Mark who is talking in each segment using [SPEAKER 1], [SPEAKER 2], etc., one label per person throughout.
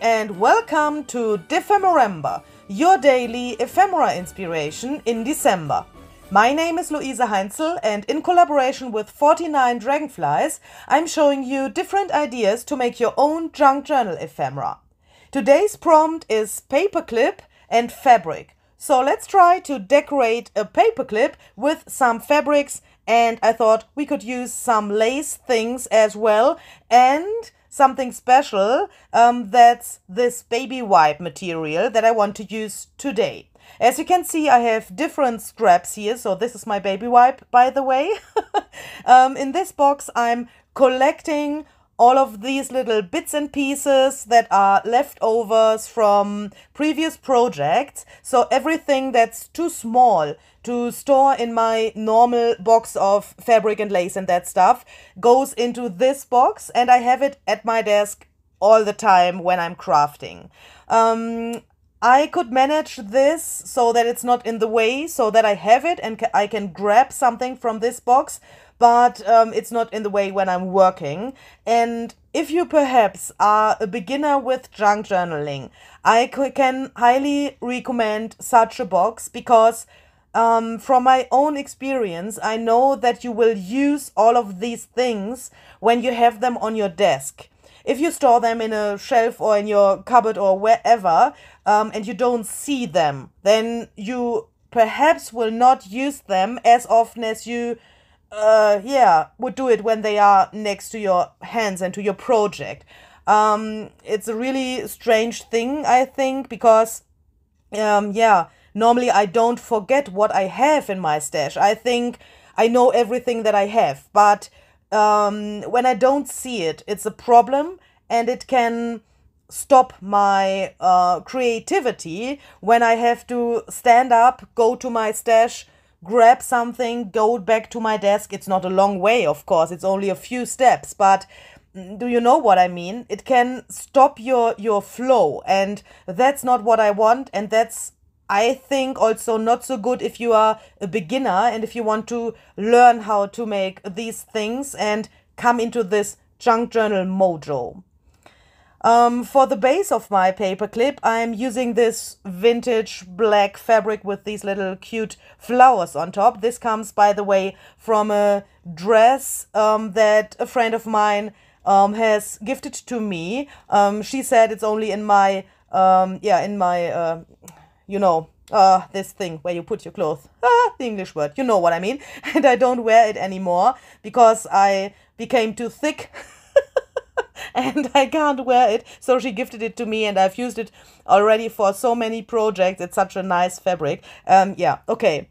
[SPEAKER 1] and welcome to DEPHEMEREMBER, your daily ephemera inspiration in December. My name is Luise Heinzel, and in collaboration with 49 Dragonflies, I'm showing you different ideas to make your own junk journal ephemera. Today's prompt is paperclip and fabric. So let's try to decorate a paperclip with some fabrics, and I thought we could use some lace things as well, and something special, that's this baby wipe material that I want to use today. As you can see, I have different scraps here, so this is my baby wipe, by the way. In this box, I'm collecting all of these little bits and pieces that are leftovers from previous projects. So everything that's too small to store in my normal box of fabric and lace and that stuff goes into this box, and I have it at my desk all the time when I'm crafting. I could manage this so that it's not in the way, so that I have it and I can grab something from this box, but it's not in the way when I'm working. And if you perhaps are a beginner with junk journaling, I can highly recommend such a box because from my own experience, I know that you will use all of these things when you have them on your desk. If you store them in a shelf or in your cupboard or wherever, and you don't see them, then you perhaps will not use them as often as you would do it when they are next to your hands and to your project. It's a really strange thing, I think, because normally I don't forget what I have in my stash. I think I know everything that I have, but when I don't see it, it's a problem, and it can stop my creativity when I have to stand up, go to my stash, grab something, go back to my desk. It's not a long way, of course, it's only a few steps, but do you know what I mean? It can stop your flow, and that's not what I want, and that's, I think, also not so good if you are a beginner and if you want to learn how to make these things and come into this junk journal mojo. For the base of my paperclip, I'm using this vintage black fabric with these little cute flowers on top. This comes, by the way, from a dress that a friend of mine has gifted to me. She said it's only in my, this thing where you put your clothes. The English word, you know what I mean. And I don't wear it anymore because I became too thick and I can't wear it. So she gifted it to me, and I've used it already for so many projects. It's such a nice fabric. Okay.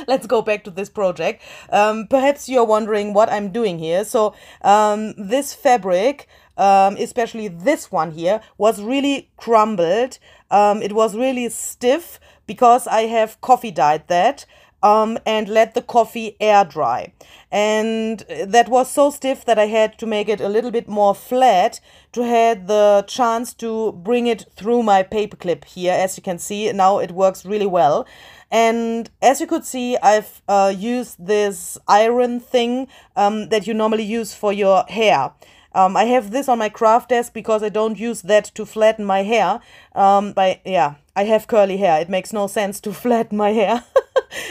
[SPEAKER 1] Let's go back to this project. Perhaps you're wondering what I'm doing here. So this fabric, especially this one here, was really crumbled. It was really stiff because I have coffee dyed that and let the coffee air dry. And that was so stiff that I had to make it a little bit more flat to have the chance to bring it through my paperclip here. As you can see, now it works really well. And as you could see, I've used this iron thing that you normally use for your hair. I have this on my craft desk because I don't use that to flatten my hair. I have curly hair. It makes no sense to flatten my hair.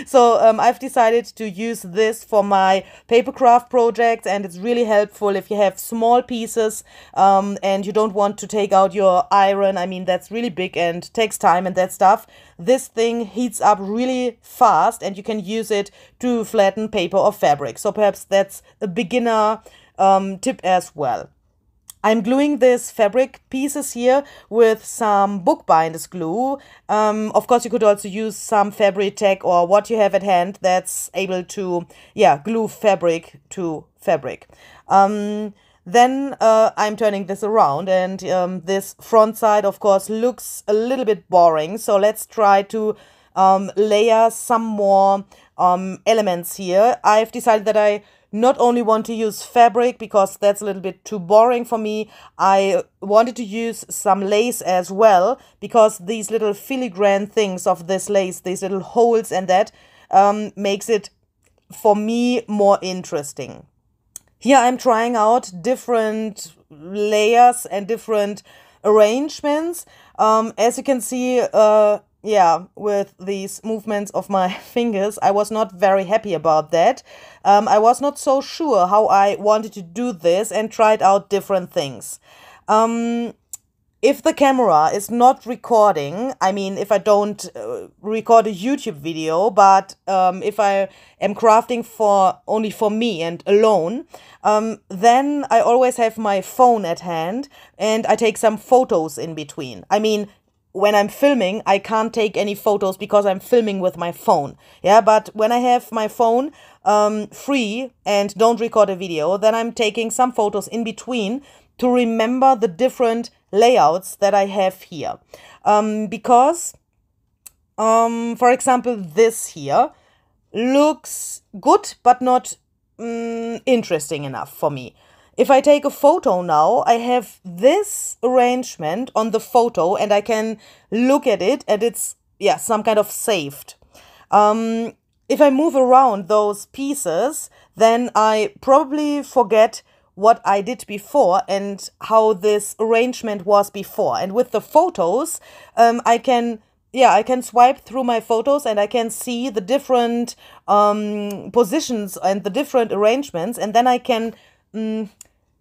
[SPEAKER 1] So I've decided to use this for my papercraft projects, and it's really helpful if you have small pieces and you don't want to take out your iron. I mean, that's really big and takes time and that stuff. This thing heats up really fast, and you can use it to flatten paper or fabric. So perhaps that's a beginner tip as well. I'm gluing these fabric pieces here with some bookbinders glue. Of course, you could also use some fabric tack or what you have at hand that's able to, glue fabric to fabric. Then I'm turning this around, and this front side, of course, looks a little bit boring. So let's try to layer some more elements here. I've decided that I not only want to use fabric because that's a little bit too boring for me. I wanted to use some lace as well because these little filigrane things of this lace, these little holes and that makes it, for me, more interesting. Here I'm trying out different layers and different arrangements. As you can see, yeah, with these movements of my fingers, I was not very happy about that. I was not so sure how I wanted to do this and tried out different things. If the camera is not recording, I mean, if I don't record a YouTube video, but if I am crafting only for me and alone, then I always have my phone at hand and I take some photos in between. I mean, when I'm filming, I can't take any photos because I'm filming with my phone. Yeah, but when I have my phone free and don't record a video, then I'm taking some photos in between to remember the different layouts that I have here. Because, for example, this here looks good, but not interesting enough for me. If I take a photo now, I have this arrangement on the photo and I can look at it and it's, yeah, some kind of saved. If I move around those pieces, then I probably forget what I did before and how this arrangement was before. And with the photos, I can swipe through my photos and I can see the different positions and the different arrangements, and then I can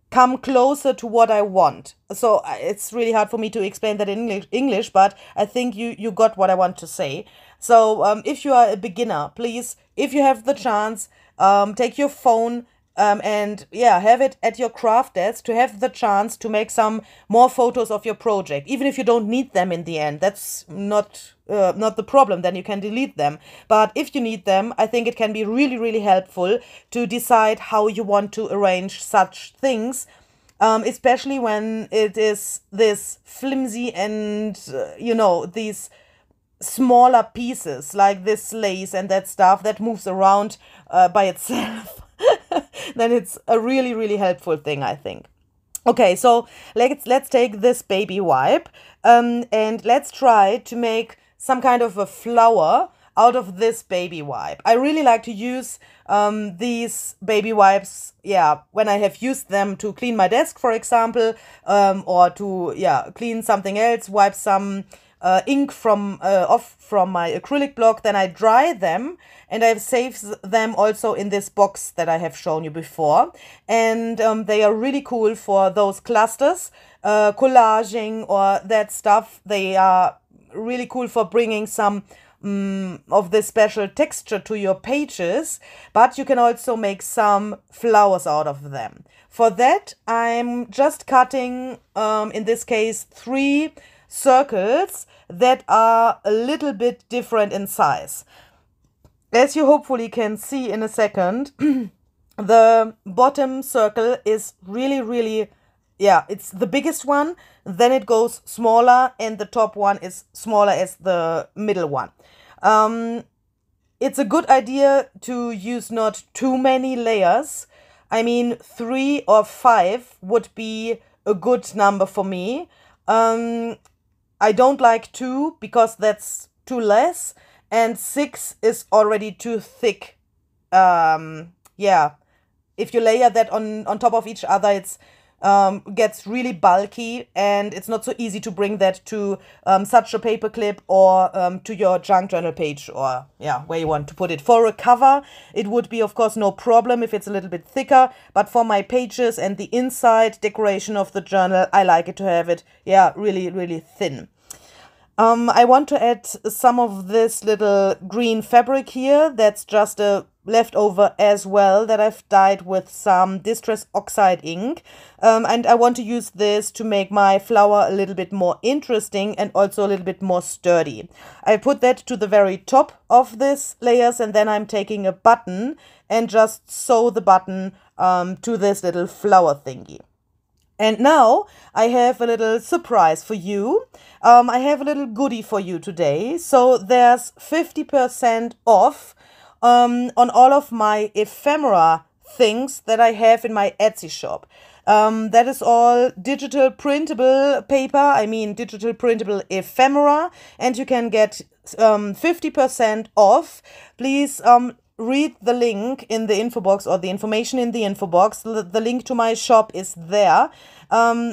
[SPEAKER 1] come closer to what I want. So it's really hard for me to explain that in English, but I think you got what I want to say. So if you are a beginner, please, if you have the chance, take your phone and yeah, have it at your craft desk to have the chance to make some more photos of your project. Even if you don't need them in the end, that's not the problem, then you can delete them. But if you need them, I think it can be really, really helpful to decide how you want to arrange such things, especially when it is this flimsy and, you know, these smaller pieces like this lace and that stuff that moves around by itself. Then it's a really, really helpful thing, I think. Okay, so let's take this baby wipe and let's try to make some kind of a flower out of this baby wipe. I really like to use these baby wipes, yeah, when I have used them to clean my desk, for example, or to, yeah, clean something else, wipe some ink off from my acrylic block, then I dry them and I've saved them also in this box that I have shown you before. And they are really cool for those clusters, collaging or that stuff. They are really cool for bringing some of this special texture to your pages, but you can also make some flowers out of them. For that, I'm just cutting, in this case, 3 circles that are a little bit different in size. As you hopefully can see in a second, the bottom circle is really, really, yeah, it's the biggest one, then it goes smaller, and the top one is smaller as the middle one. It's a good idea to use not too many layers. I mean, 3 or 5 would be a good number for me. I don't like 2 because that's too less, and 6 is already too thick. Yeah, if you layer that on top of each other, it's gets really bulky, and it's not so easy to bring that to such a paper clip or to your junk journal page, or yeah, where you want to put it. For a cover, it would be of course no problem if it's a little bit thicker, but for my pages and the inside decoration of the journal, I like it to have it, yeah, really, really thin. I want to add some of this little green fabric here. That's just a leftover as well that I've dyed with some Distress Oxide ink. And I want to use this to make my flower a little bit more interesting and also a little bit more sturdy. I put that to the very top of this layers, and then I'm taking a button and just sew the button to this little flower thingy. And now I have a little surprise for you. I have a little goodie for you today. So there's 50% off on all of my ephemera things that I have in my Etsy shop. That is all digital printable paper, I mean digital printable ephemera, and you can get 50% off. Please read the link in the info box or the information in the info box. The link to my shop is there.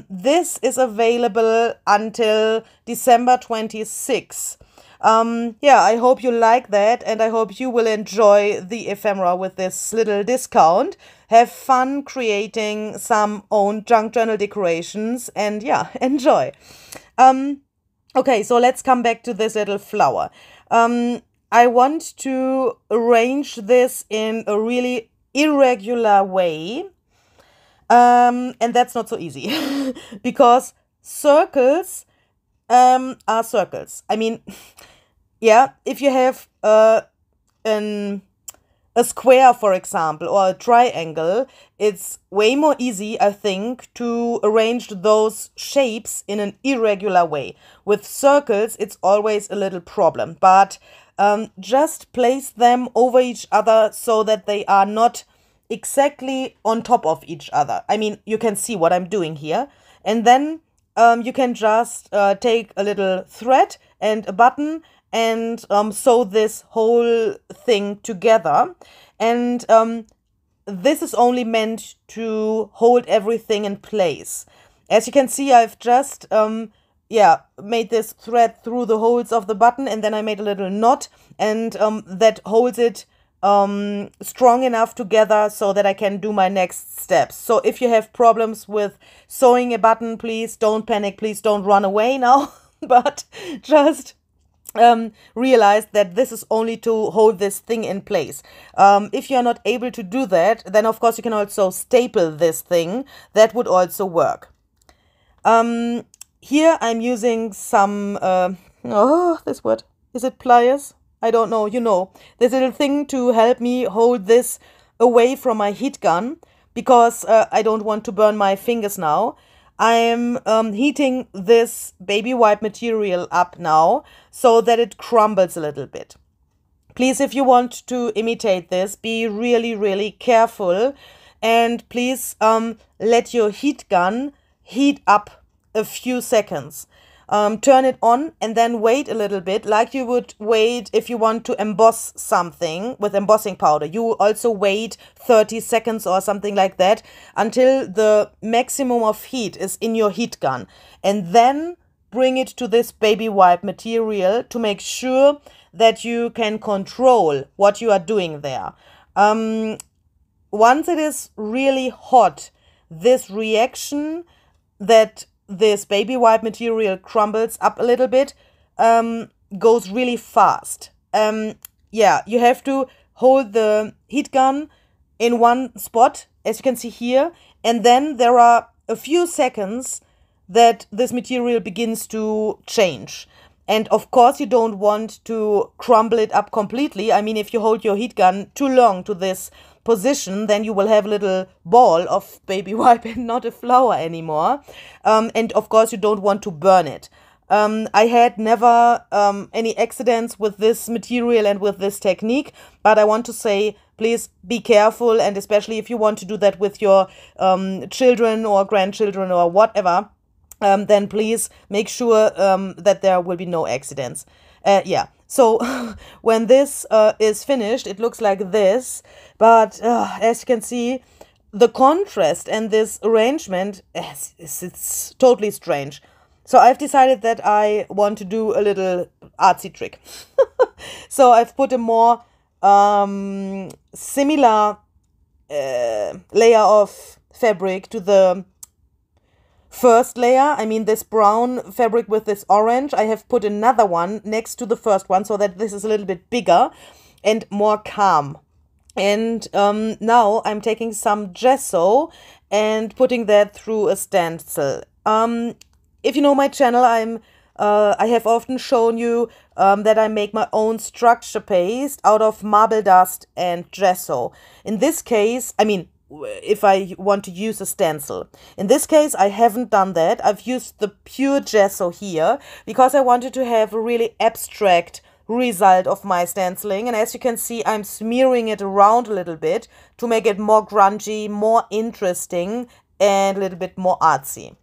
[SPEAKER 1] This is available until December 26th. Yeah, I hope you like that, and I hope you will enjoy the ephemera with this little discount. Have fun creating some own junk journal decorations, and yeah, enjoy. Okay, so let's come back to this little flower. I want to arrange this in a really irregular way, and that's not so easy because circles are circles. I mean, yeah, if you have a square, for example, or a triangle, it's way more easy, I think, to arrange those shapes in an irregular way. With circles, it's always a little problem, but just place them over each other so that they are not exactly on top of each other. I mean, you can see what I'm doing here. And then you can just take a little thread and a button and sew this whole thing together. And this is only meant to hold everything in place. As you can see, I've just made this thread through the holes of the button, and then I made a little knot, and that holds it strong enough together so that I can do my next steps. So if you have problems with sewing a button, please don't panic, please don't run away now, but just realize that this is only to hold this thing in place. If you're not able to do that, then of course you can also staple this thing. That would also work. Here I'm using some, this word, is it pliers? I don't know, you know, this little thing to help me hold this away from my heat gun, because I don't want to burn my fingers now. I'm heating this baby wipe material up now so that it crumbles a little bit. Please, if you want to imitate this, be really, really careful, and please let your heat gun heat up a few seconds. Turn it on and then wait a little bit, like you would wait if you want to emboss something with embossing powder. You also wait 30 seconds or something like that until the maximum of heat is in your heat gun, and then bring it to this baby wipe material to make sure that you can control what you are doing there. Once it is really hot, this reaction that this baby wipe material crumbles up a little bit goes really fast. Yeah, you have to hold the heat gun in one spot, as you can see here, and then there are a few seconds that this material begins to change. And of course you don't want to crumble it up completely. I mean, if you hold your heat gun too long to this position, then you will have a little ball of baby wipe and not a flower anymore. And of course you don't want to burn it. I had never any accidents with this material and with this technique, but I want to say, please be careful, and especially if you want to do that with your children or grandchildren or whatever, then please make sure that there will be no accidents. Yeah, so when this is finished, it looks like this, but as you can see, the contrast and this arrangement, it's totally strange. So I've decided that I want to do a little artsy trick. So I've put a more similar layer of fabric to the first layer. I mean, this brown fabric with this orange, I have put another one next to the first one so that this is a little bit bigger and more calm. And now I'm taking some gesso and putting that through a stencil. If you know my channel, I have often shown you that I make my own structure paste out of marble dust and gesso. In this case, I mean, if I want to use a stencil. In this case, I haven't done that. I've used the pure gesso here because I wanted to have a really abstract result of my stenciling. And as you can see, I'm smearing it around a little bit to make it more grungy, more interesting, and a little bit more artsy.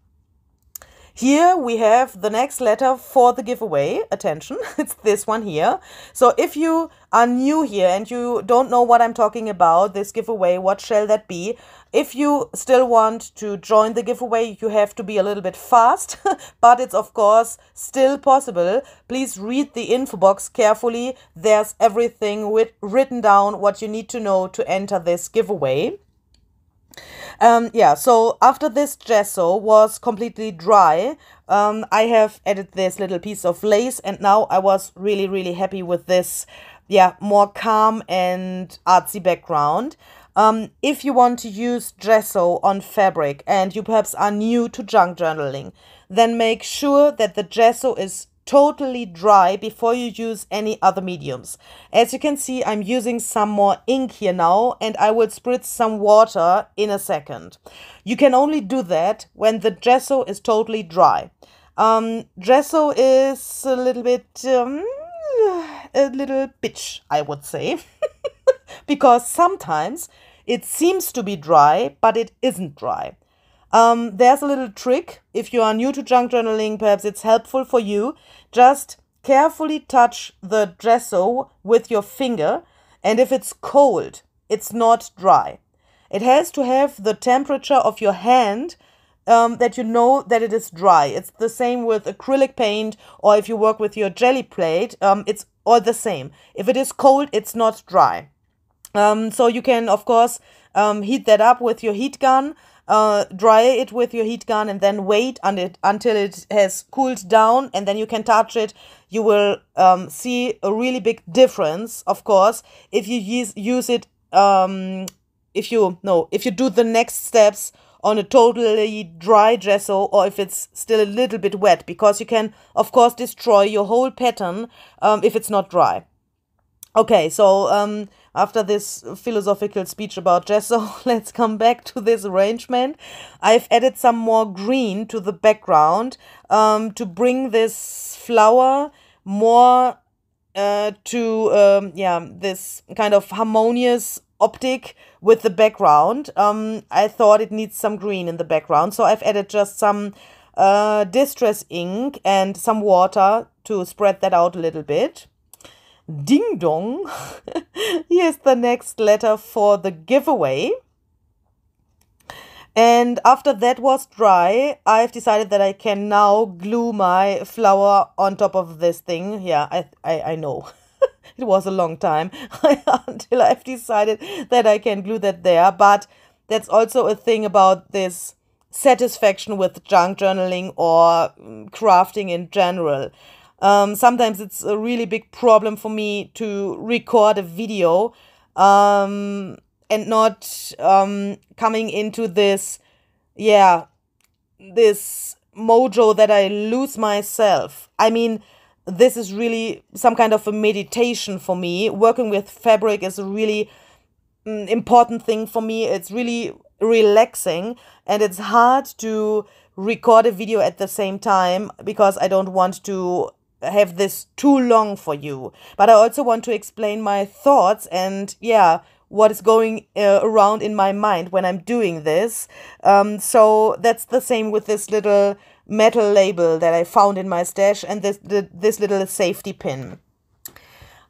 [SPEAKER 1] Here we have the next letter for the giveaway. Attention, it's this one here. So if you are new here and you don't know what I'm talking about, this giveaway, what shall that be? If you still want to join the giveaway, you have to be a little bit fast, but it's of course still possible. Please read the info box carefully. There's everything written down what you need to know to enter this giveaway. So after this gesso was completely dry, I have added this little piece of lace, and now I was really happy with this, more calm and artsy background. If you want to use gesso on fabric and you perhaps are new to junk journaling, then make sure that the gesso is totally dry before you use any other mediums. As you can see, I'm using some more ink here now, and I will spritz some water in a second. You can only do that when the gesso is totally dry. Gesso is a little bitch, I would say, because sometimes it seems to be dry, but it isn't dry. There's a little trick. If you are new to junk journaling, perhaps it's helpful for you. Just carefully touch the gesso with your finger, and if it's cold, it's not dry. It has to have the temperature of your hand that you know that it is dry. It's the same with acrylic paint, or if you work with your jelly plate, it's all the same. If it is cold, it's not dry. So you can, of course, heat that up with your heat gun. Dry it with your heat gun and then wait until it has cooled down, and then you can touch it. You will see a really big difference, of course, if you use it, if you do the next steps on a totally dry gesso, or if it's still a little bit wet, because you can, of course, destroy your whole pattern if it's not dry. Okay, so after this philosophical speech about gesso, let's come back to this arrangement. I've added some more green to the background to bring this flower more to this kind of harmonious optic with the background. I thought it needs some green in the background, so I've added just some distress ink and some water to spread that out a little bit. Ding dong! Here's the next letter for the giveaway. And after that was dry, I've decided that I can now glue my flower on top of this thing. Yeah, I know. It was a long time until I've decided that I can glue that there. But that's also a thing about this satisfaction with junk journaling or crafting in general. Sometimes it's a really big problem for me to record a video and not coming into this mojo that I lose myself. I mean, this is really some kind of a meditation for me. Working with fabric is a really important thing for me. It's really relaxing, and it's hard to record a video at the same time because I don't want to have this too long for you. But I also want to explain my thoughts and what is going around in my mind when I'm doing this. So that's the same with this little metal label that I found in my stash and this little safety pin.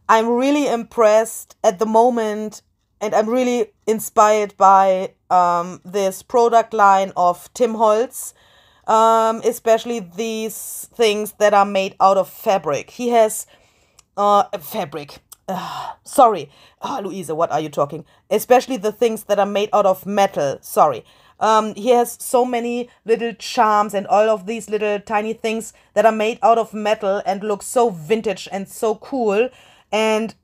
[SPEAKER 1] I'm really impressed at the moment, and I'm really inspired by this product line of Tim Holtz, especially these things that are made out of fabric. He has fabric. Sorry. Louisa, what are you talking? Especially the things that are made out of metal. Sorry. He has so many little charms and all of these little tiny things that are made out of metal and look so vintage and so cool. And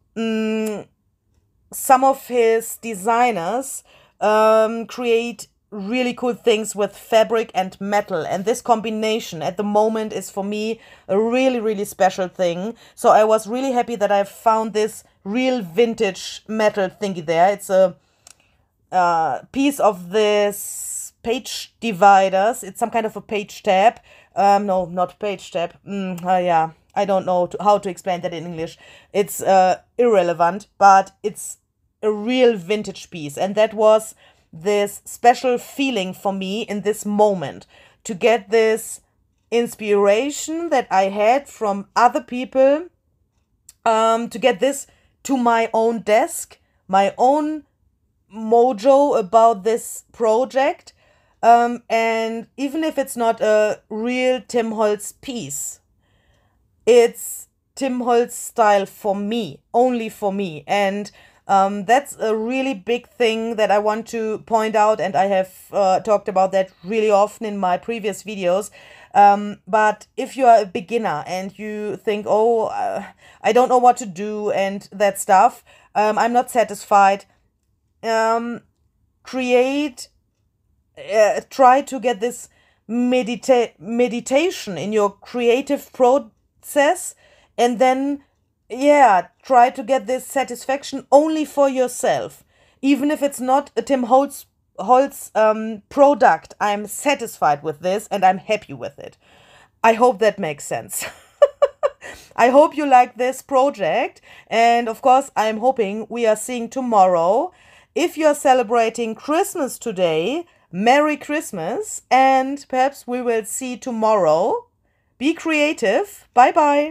[SPEAKER 1] some of his designers create really cool things with fabric and metal, and this combination at the moment is for me a really special thing. So I was really happy that I found this real vintage metal thingy there. It's a piece of this page dividers. It's some kind of a page tab. No, not page tab. I don't know how to explain that in English. It's irrelevant, but it's a real vintage piece, and that was this special feeling for me in this moment, to get this inspiration that I had from other people to get this to my own desk, my own mojo about this project. And even if it's not a real Tim Holtz piece, it's Tim Holtz style for me, only for me. And that's a really big thing that I want to point out, and I have talked about that really often in my previous videos. But if you are a beginner and you think, oh, I don't know what to do and that stuff, I'm not satisfied, try to get this meditation in your creative process, and then try to get this satisfaction only for yourself. Even if it's not a Tim Holtz product, I'm satisfied with this and I'm happy with it. I hope that makes sense. I hope you like this project, and of course I'm hoping we are seeing tomorrow. If you're celebrating Christmas today, Merry Christmas, and perhaps we will see tomorrow. Be creative. Bye bye.